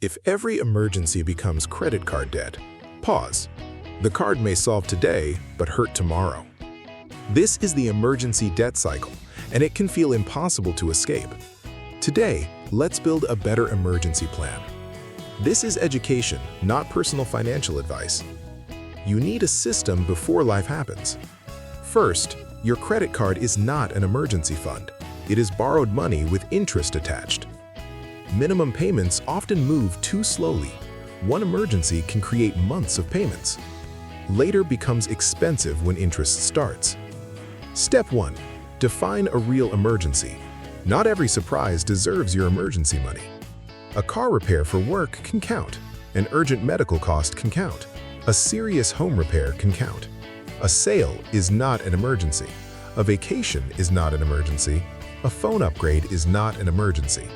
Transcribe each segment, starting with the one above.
If every emergency becomes credit card debt, pause. The card may solve today, but hurt tomorrow. This is the emergency debt cycle, and it can feel impossible to escape. Today, let's build a better emergency plan. This is education, not personal financial advice. You need a system before life happens. First, your credit card is not an emergency fund. It is borrowed money with interest attached. Minimum payments often move too slowly. One emergency can create months of payments. Later becomes expensive when interest starts. Step 1. Define a real emergency. Not every surprise deserves your emergency money. A car repair for work can count. An urgent medical cost can count. A serious home repair can count. A sale is not an emergency. A vacation is not an emergency. A phone upgrade is not an emergency.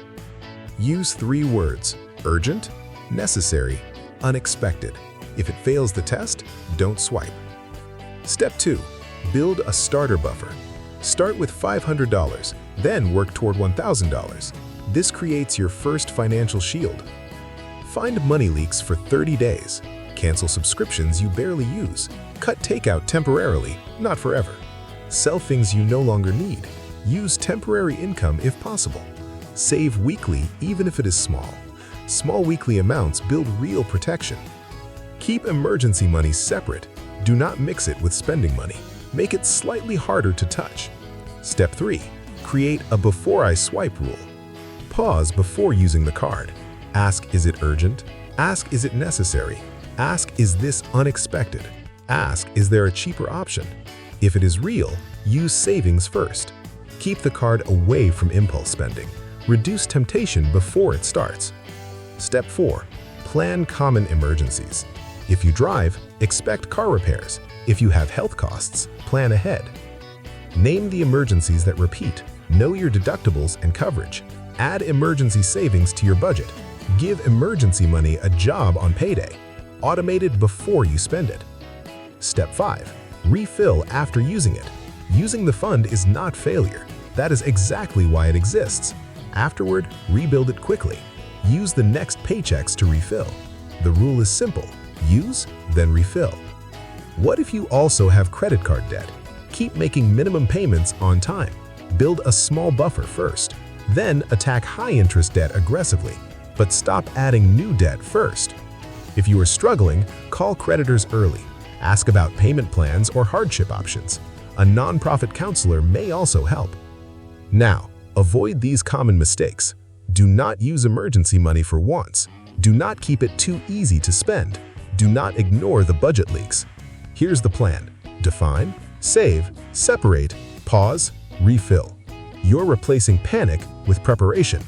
Use 3 words: urgent, necessary, unexpected. If it fails the test, don't swipe. Step 2. Build a starter buffer. Start with $500, then work toward $1,000. This creates your first financial shield. Find money leaks for 30 days. Cancel subscriptions you barely use. Cut takeout temporarily, not forever. Sell things you no longer need. Use temporary income if possible. Save weekly, even if it is small. Small weekly amounts build real protection. Keep emergency money separate. Do not mix it with spending money. Make it slightly harder to touch. Step 3. Create a before I swipe rule. Pause before using the card. Ask, is it urgent? Ask, is it necessary? Ask, is this unexpected? Ask, is there a cheaper option? If it is real, use savings first. Keep the card away from impulse spending. Reduce temptation before it starts. Step 4. Plan common emergencies. If you drive, expect car repairs. If you have health costs, plan ahead. Name the emergencies that repeat. Know your deductibles and coverage. Add emergency savings to your budget. Give emergency money a job on payday. Automate it before you spend it. Step 5. Refill after using it. Using the fund is not failure. That is exactly why it exists. Afterward, rebuild it quickly. Use the next paychecks to refill. The rule is simple: use, then refill. What if you also have credit card debt? Keep making minimum payments on time. Build a small buffer first. Then attack high-interest debt aggressively, but stop adding new debt first. If you are struggling, call creditors early. Ask about payment plans or hardship options. A nonprofit counselor may also help. Now, avoid these common mistakes. Do not use emergency money for wants. Do not keep it too easy to spend. Do not ignore the budget leaks. Here's the plan. Define, save, separate, pause, refill. You're replacing panic with preparation.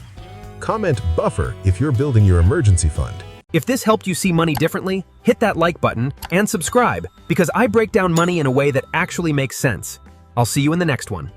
Comment buffer if you're building your emergency fund. If this helped you see money differently, hit that like button and subscribe, because I break down money in a way that actually makes sense. I'll see you in the next one.